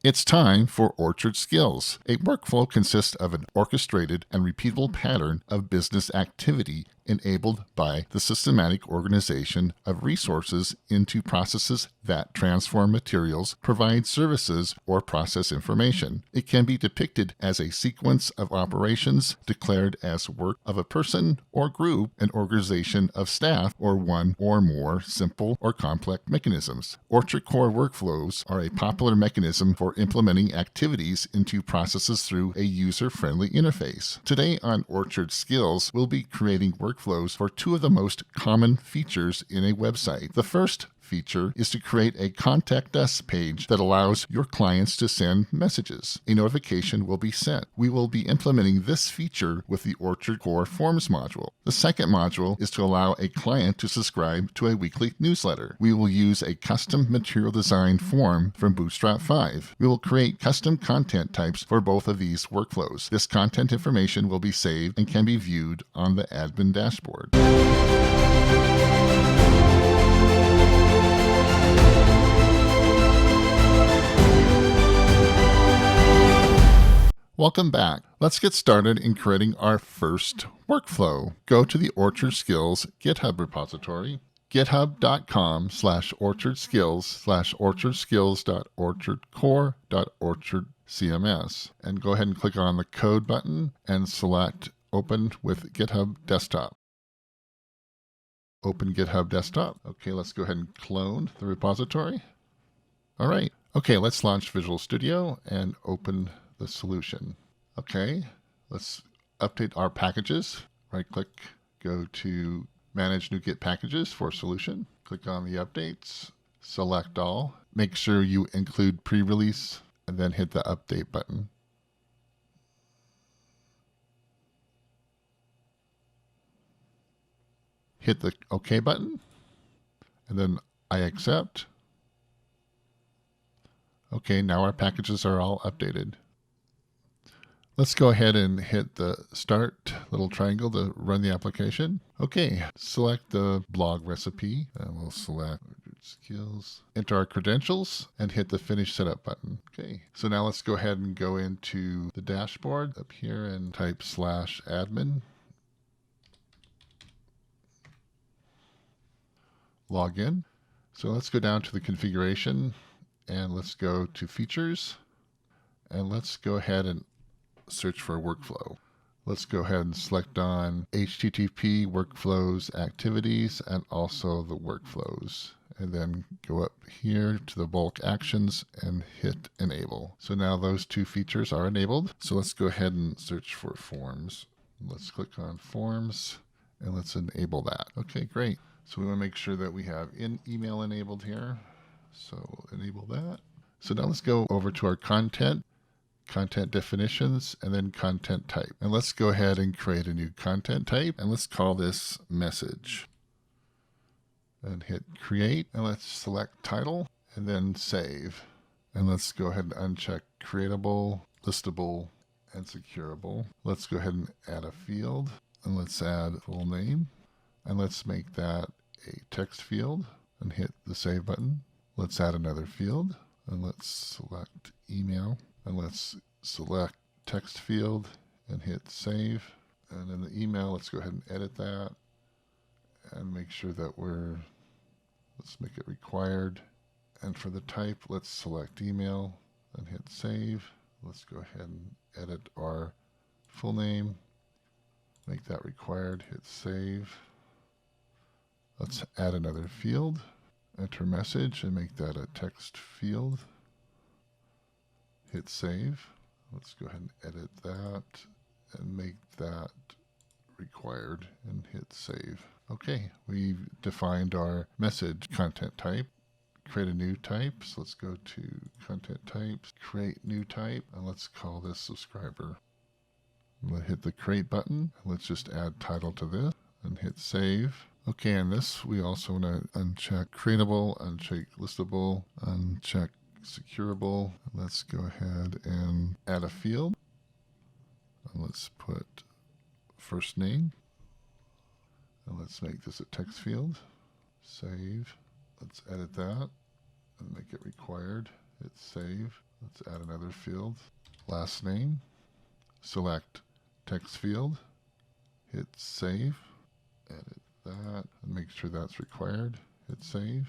It's time for Orchard Skills. A workflow consists of an orchestrated and repeatable pattern of business activity enabled by the systematic organization of resources into processes that transform materials, provide services, or process information. It can be depicted as a sequence of operations declared as work of a person or group, an organization of staff, or one or more simple or complex mechanisms. Orchard core workflows are a popular mechanism for implementing activities into processes through a user-friendly interface. Today on Orchard Skills, we'll be creating workflows for two of the most common features in a website. The first feature is to create a contact us page that allows your clients to send messages. A notification will be sent. We will be implementing this feature with the Orchard Core Forms module. The second module is to allow a client to subscribe to a weekly newsletter. We will use a custom material design form from Bootstrap 5. We will create custom content types for both of these workflows. This content information will be saved and can be viewed on the admin dashboard. Welcome back. Let's get started in creating our first workflow. Go to the Orchard Skills GitHub repository, github.com/orchardskills/orchardskills.orchardcore.orchardcms, and go ahead and click on the code button and select Open with GitHub Desktop. Open GitHub Desktop. Okay, let's go ahead and clone the repository. All right. Okay, let's launch Visual Studio and open the solution. Okay, let's update our packages. Right click, go to Manage NuGet Packages for Solution. Click on the updates, select all. Make sure you include pre-release and then hit the update button. Hit the OK button and then I accept. Okay, now our packages are all updated. Let's go ahead and hit the start little triangle to run the application. Okay, select the blog recipe and we'll select skills, enter our credentials and hit the finish setup button. Okay, so now let's go ahead and go into the dashboard up here and type /admin. Log in. So let's go down to the configuration and let's go to features and let's go ahead and search for a workflow. Let's go ahead and select on HTTP workflows activities and also the workflows, and then go up here to the bulk actions and hit enable. So now those two features are enabled. So let's go ahead and search for forms. Let's click on forms and let's enable that. Okay, great. So we want to make sure that we have email enabled here. So enable that. So now let's go over to our content definitions, and then content type. And let's go ahead and create a new content type, and let's call this message. And hit create, and let's select title, and then save. And let's go ahead and uncheck creatable, listable, and securable. Let's go ahead and add a field, and let's add full name, and let's make that a text field, and hit the save button. Let's add another field, and let's select email. And let's select text field and hit save. And in the email, let's go ahead and edit that and make sure that let's make it required. And for the type, let's select email and hit save. Let's go ahead and edit our full name, make that required, hit save. Let's add another field, enter message and make that a text field. Hit save. Let's go ahead and edit that and make that required and hit save. Okay, we've defined our message content type. Create a new type. So let's go to content types, create new type, and let's call this subscriber. We'll hit the create button. Let's just add title to this and hit save. Okay, and this we also want to uncheck creatable, uncheck listable, uncheck securable. Let's go ahead and add a field. And let's put first name. And let's make this a text field. Save. Let's edit that and make it required. Hit save. Let's add another field. Last name. Select text field. Hit save. Edit that. And make sure that's required. Hit save.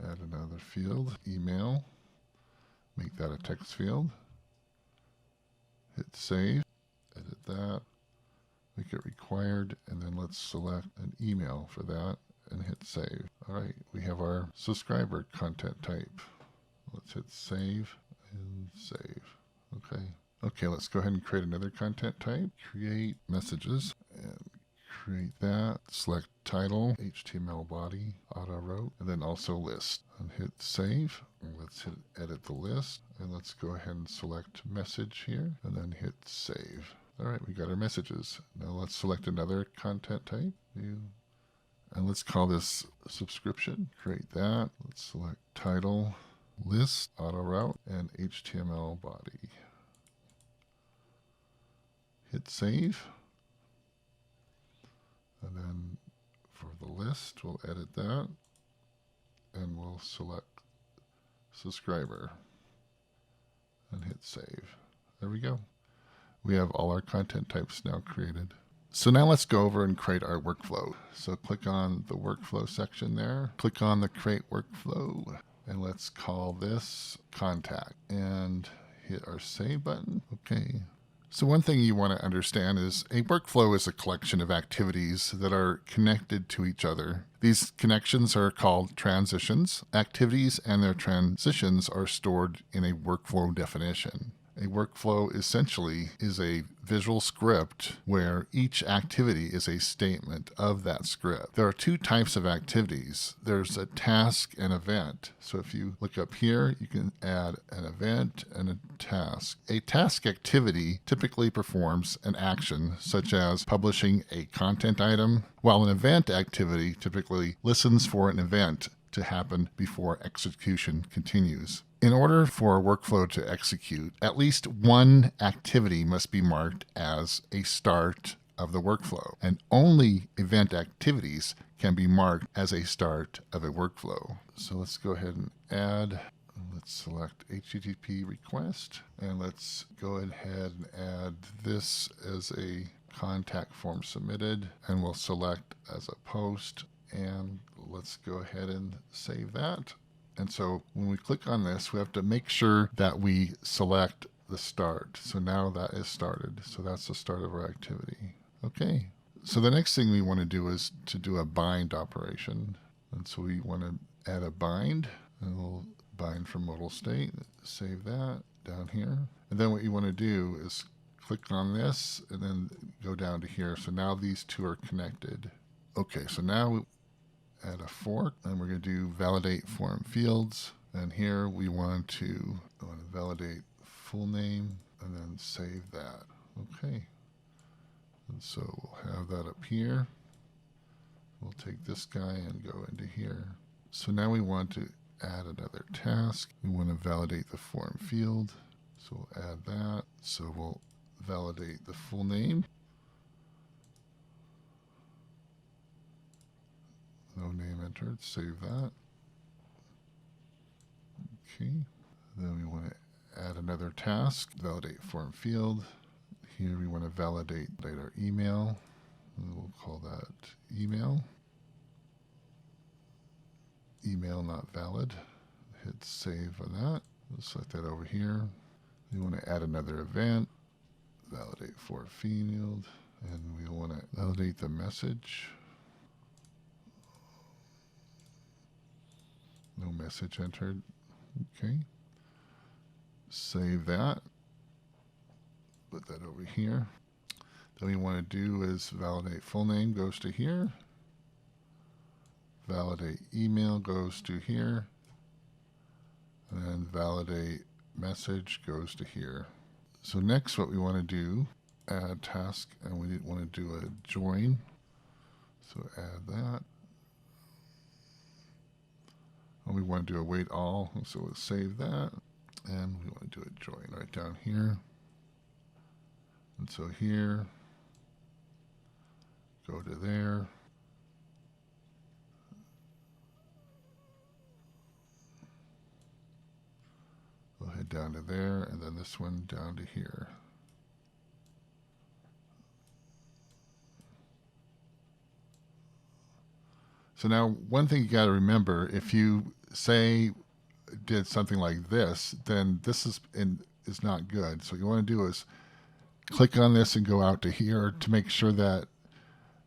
Add another field. Email. Make that a text field. Hit save. Edit that. Make it required. And then let's select an email for that and hit save. All right, we have our subscriber content type. Let's hit save and save. Okay. Okay, let's go ahead and create another content type. Create messages and create that. Select title, HTML body, auto row, and then also list. And hit save. And let's hit edit the list. And let's go ahead and select message here and then hit save. All right, we got our messages. Now let's select another content type. New. And let's call this subscription. Create that. Let's select title, list, auto route, and HTML body. Hit save. And then for the list, we'll edit that. And we'll select subscriber. And hit save. There we go. We have all our content types now created. So now let's go over and create our workflow. So click on the workflow section there. Click on the create workflow. And let's call this contact. And hit our save button. Okay. So one thing you want to understand is a workflow is a collection of activities that are connected to each other. These connections are called transitions. Activities and their transitions are stored in a workflow definition. A workflow essentially is a visual script where each activity is a statement of that script. There are two types of activities. There's a task and event. So if you look up here, you can add an event and a task. A task activity typically performs an action such as publishing a content item, while an event activity typically listens for an event to happen before execution continues. In order for a workflow to execute, at least one activity must be marked as a start of the workflow, and only event activities can be marked as a start of a workflow. So let's go ahead and add. Let's select HTTP request, and let's go ahead and add this as a contact form submitted, and we'll select as a post, and let's go ahead and save that. And so when we click on this, we have to make sure that we select the start. So now that is started. So that's the start of our activity. Okay. So the next thing we want to do is to do a bind operation. And so we want to add a bind, and we'll bind from modal state, save that down here. And then what you want to do is click on this and then go down to here. So now these two are connected. Okay, so now we add a fork, and we're going to do validate form fields. And here we want to validate full name and then save that. Okay. And so we'll have that up here. We'll take this guy and go into here. So now we want to add another task. We want to validate the form field. So we'll add that. So we'll validate the full name. No name entered. Save that. Okay. Then we want to add another task. Validate form field. Here we want to validate our email. And we'll call that email. Email not valid. Hit save on that. We'll select that over here. We want to add another event. Validate for field. And we want to validate the message. No message entered. Okay. Save that. Put that over here. Then we want to do is validate full name goes to here. Validate email goes to here. And then validate message goes to here. So next what we want to do, add task, and we want to do a join. So add that. And we want to do await all, so we'll save that. And we want to do a join right down here. And so here, go to there. We'll head down to there, and then this one down to here. So now one thing you got to remember, if you say did something like this, then this is not good. So what you want to do is click on this and go out to here to make sure that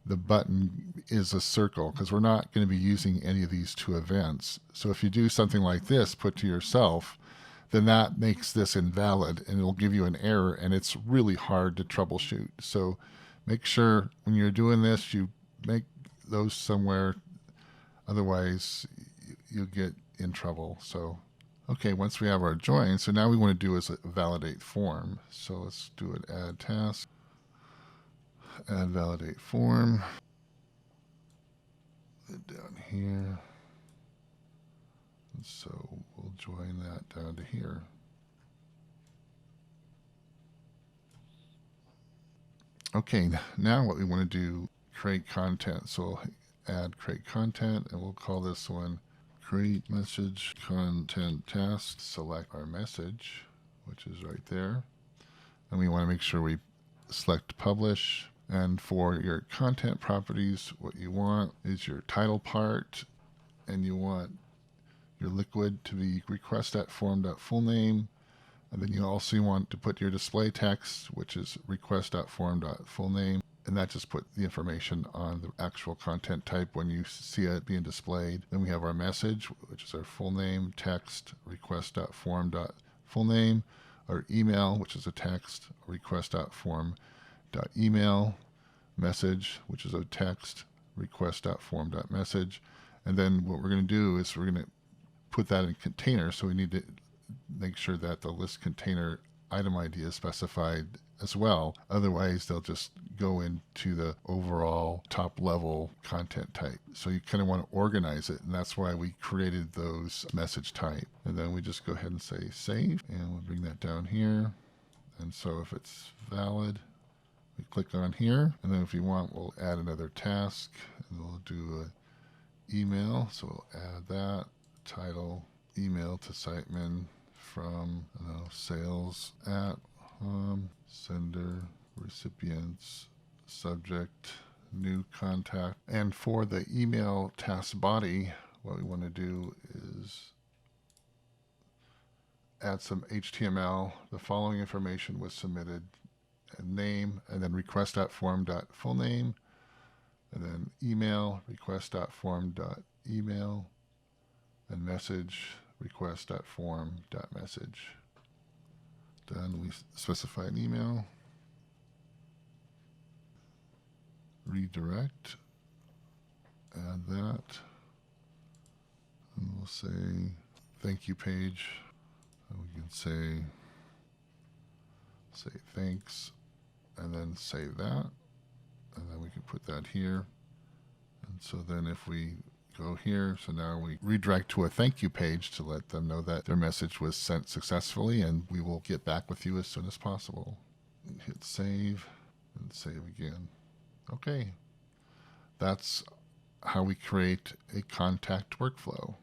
the button is a circle, because we're not going to be using any of these two events. So if you do something like this, put to yourself, then that makes this invalid and it'll give you an error, and it's really hard to troubleshoot. So make sure when you're doing this, you make those somewhere, otherwise you'll get in trouble. So okay, once we have our join, so now we want to do is a validate form. So let's do an add task, add validate form, and down here. And so we'll join that down to here. Okay, now what we want to do, create content. So we'll add create content, and we'll call this one create message content task. Select our message, which is right there. And we want to make sure we select publish. And for your content properties, what you want is your title part, and you want your liquid to be request.form.fullname. And then you also want to put your display text, which is request.form.fullname. And that just put the information on the actual content type when you see it being displayed. Then we have our message, which is our full name, text, request.form.fullname. Our email, which is a text, request.form.email. Message, which is a text, request.form.message. And then what we're going to do is we're going to put that in a container. So we need to make sure that the list container item ID is specified as well. Otherwise, they'll just go into the overall top level content type. So you kind of want to organize it, and that's why we created those message type. And then we just go ahead and say save, and we'll bring that down here. And so if it's valid, we click on here, and then if you want, we'll add another task, and we'll do an email. So we'll add that title, email to Siteman from sales at sender, recipients, subject, new contact. And for the email task body, what we want to do is add some HTML. The following information was submitted, and name, and then request.form.fullname, and then email, request.form.email, and message, request.form.message. Then we specify an email, redirect, add that, and we'll say thank you page. And we can say thanks, and then save that, and then we can put that here. And so then if we go here, so now we redirect to a thank you page to let them know that their message was sent successfully, and we will get back with you as soon as possible. And hit save, and save again. Okay, that's how we create a contact workflow.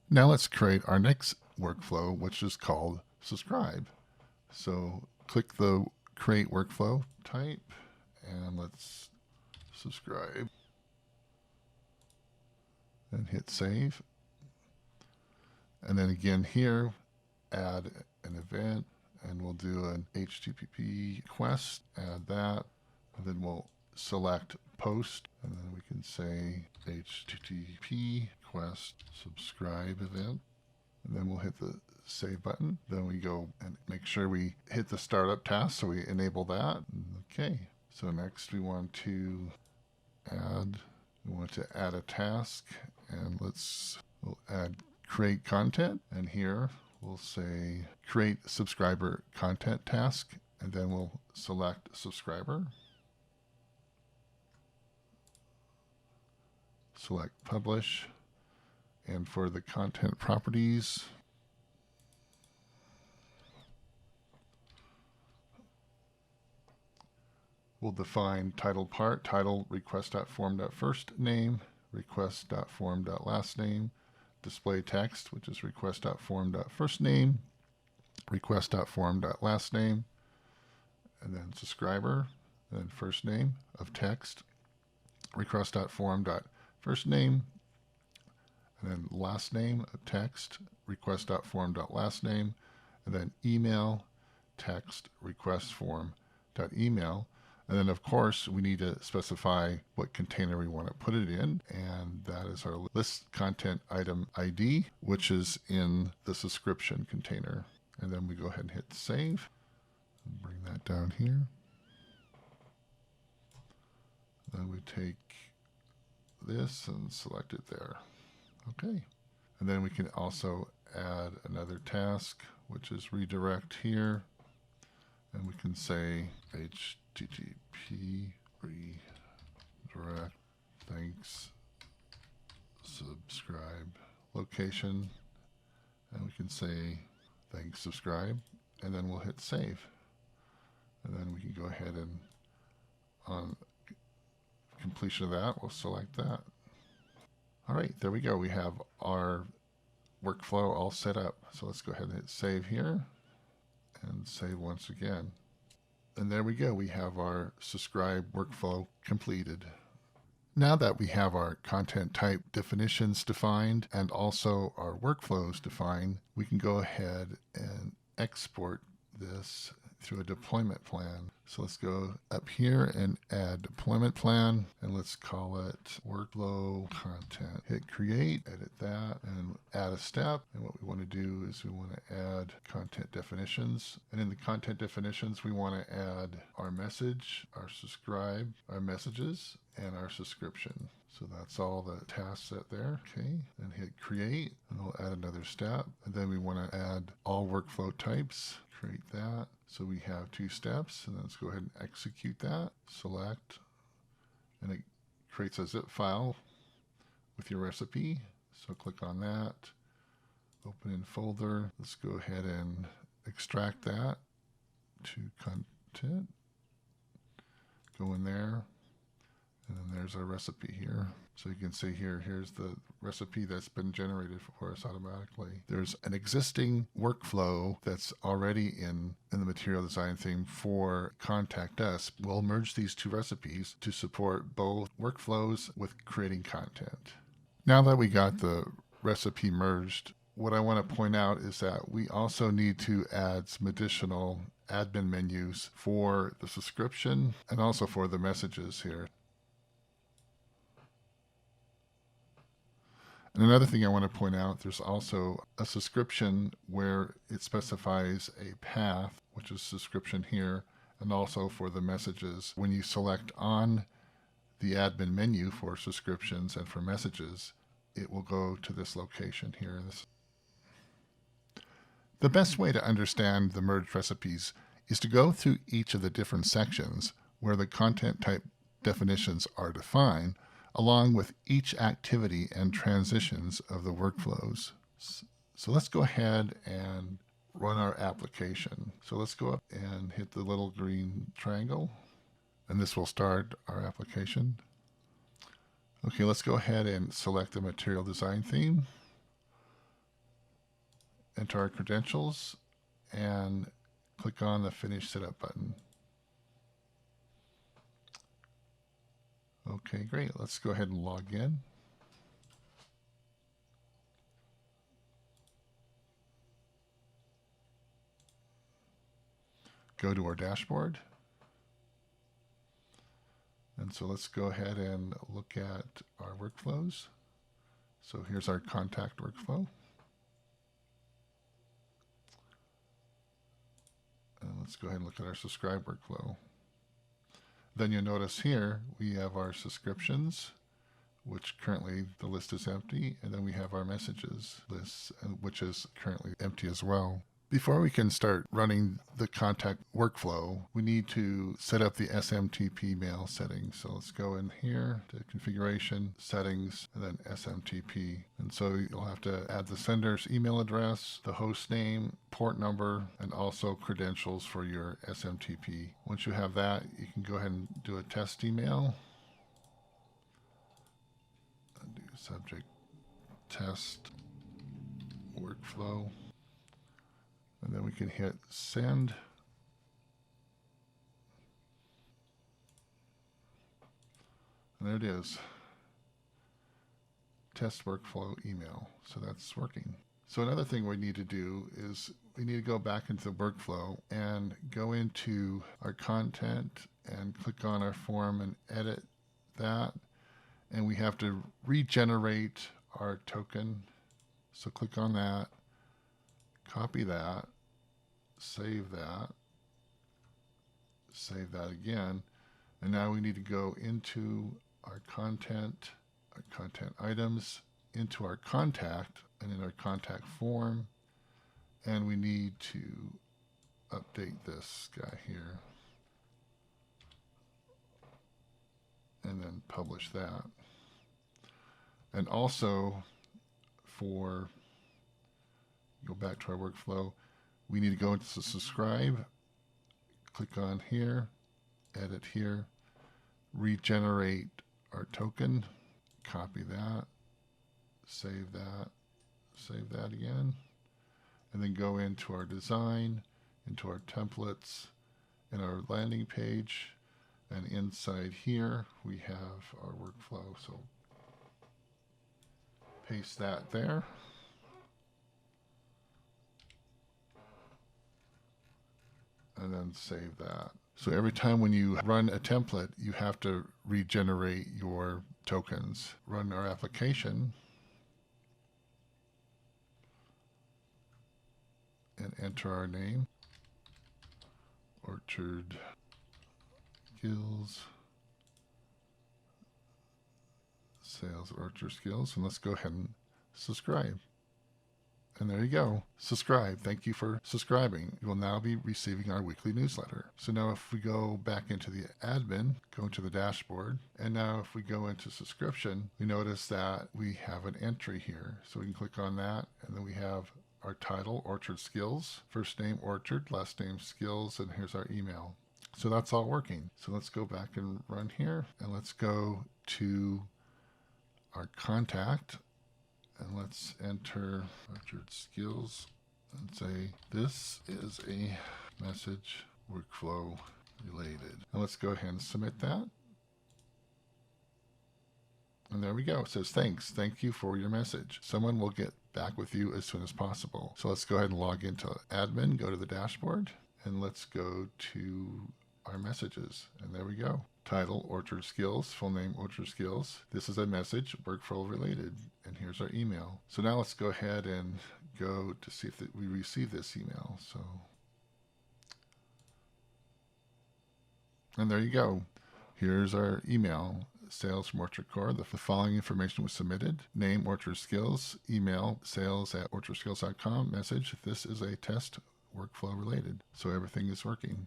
Now let's create our next workflow, which is called subscribe. So click the create workflow type, and let's subscribe. And hit save. And then again here, add an event, and we'll do an HTTP request, add that, and then we'll select post, and then we can say HTTP request subscribe event, and then we'll hit the save button. Then we go and make sure we hit the startup task, so we enable that. Okay, so next we want to add a task, and we'll add create content, and here we'll say create subscriber content task, and then we'll select subscriber, select publish, and for the content properties, we'll define title part, title request.form.first name, request.form.last name, display text, which is request.form.firstname, request.form.lastname, and then subscriber, and then first name of text, request.form.firstname, and then last name of text, request.form.lastname, and then email, text, request form.email. And then, of course, we need to specify what container we want to put it in, and that is our list content item ID, which is in the subscription container. And then we go ahead and hit save. And bring that down here. Then we take this and select it there. Okay. And then we can also add another task, which is redirect here. And we can say HTTP redirect, thanks, subscribe, location. And we can say thanks, subscribe. And then we'll hit save. And then we can go ahead and on completion of that, we'll select that. All right, there we go. We have our workflow all set up. So let's go ahead and hit save here and save once again. And there we go. We have our subscribe workflow completed. Now that we have our content type definitions defined and also our workflows defined, we can go ahead and export this through a deployment plan. So let's go up here and add deployment plan, and let's call it workflow content. Hit create, edit that, and add a step. And what we want to do is we want to add content definitions. And in the content definitions, we want to add our message, our subscribe, our messages, and our subscription. So that's all the tasks set there. Okay, and hit create, and we'll add another step. And then we want to add all workflow types. Create that. So we have 2 steps, and let's go ahead and execute that. Select, and it creates a zip file with your recipe. So click on that, open in folder. Let's go ahead and extract that to content. Go in there, and then there's our recipe here. So you can see here, here's the recipe that's been generated for us automatically. There's an existing workflow that's already in the material design theme for Contact Us. We'll merge these 2 recipes to support both workflows with creating content. Now that we got the recipe merged, what I want to point out is that we also need to add some additional admin menus for the subscription and also for the messages here. And another thing I want to point out, there's also a subscription where it specifies a path, which is subscription here, and also for the messages. When you select on the admin menu for subscriptions and for messages, it will go to this location here. The best way to understand the merged recipes is to go through each of the different sections where the content type definitions are defined, along with each activity and transitions of the workflows. So let's go ahead and run our application. So let's go up and hit the little green triangle, and this will start our application. Okay, let's go ahead and select the material design theme, enter our credentials, and click on the Finish Setup button. Okay, great. Let's go ahead and log in. Go to our dashboard. And so let's go ahead and look at our workflows. So here's our contact workflow. And let's go ahead and look at our subscribe workflow. Then you'll notice here we have our subscriptions, which currently the list is empty, and then we have our messages list, which is currently empty as well. Before we can start running the contact workflow, we need to set up the SMTP mail settings. So let's go in here to configuration, settings, and then SMTP. And so you'll have to add the sender's email address, the host name, port number, and also credentials for your SMTP. Once you have that, you can go ahead and do a test email. And do subject test workflow. And then we can hit send. And there it is. Test workflow email. So that's working. So another thing we need to do is we need to go back into the workflow and go into our content and click on our form and edit that. And we have to regenerate our token. So click on that, copy that, save that again. And now we need to go into our content items, into our contact, and in our contact form. And we need to update this guy here. And then publish that. And also go back to our workflow, we need to go into subscribe, click on here, edit here, regenerate our token, copy that, save that again, and then go into our design, into our templates, in our landing page, and inside here we have our workflow. So paste that there. And then save that. So every time when you run a template, you have to regenerate your tokens. Run our application and enter our name. Orchard Skills. Sales Orchard Skills. And let's go ahead and subscribe. And there you go. Subscribe. Thank you for subscribing. You will now be receiving our weekly newsletter. So now if we go back into the admin, go into the dashboard, and now if we go into subscription, we notice that we have an entry here. So we can click on that, and then we have our title, Orchard Skills, first name Orchard, last name Skills, and here's our email. So that's all working. So let's go back and run here, and let's go to our contact. And let's enter Orchard Skills and say, this is a message workflow related. And let's go ahead and submit that. And there we go. It says, thanks. Thank you for your message. Someone will get back with you as soon as possible. So let's go ahead and log into admin, go to the dashboard, and let's go to our messages. And there we go. Title, Orchard Skills, full name, Orchard Skills. This is a message, workflow related, and here's our email. So now let's go ahead and go to see if we receive this email. So, and there you go. Here's our email. Sales from Orchard Core. The following information was submitted. Name, Orchard Skills. Email, sales@orchardskills.com. Message, this is a test workflow related. So everything is working.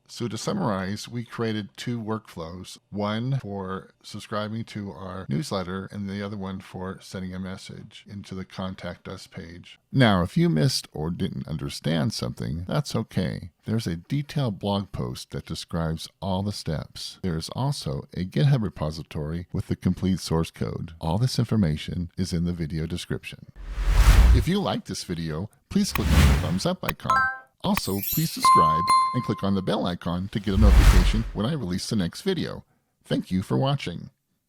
So to summarize, we created two workflows, one for subscribing to our newsletter and the other one for sending a message into the Contact Us page. Now, if you missed or didn't understand something, that's okay. There's a detailed blog post that describes all the steps. There is also a GitHub repository with the complete source code. All this information is in the video description. If you like this video, please click on the thumbs up icon. Also, please subscribe and click on the bell icon to get a notification when I release the next video. Thank you for watching.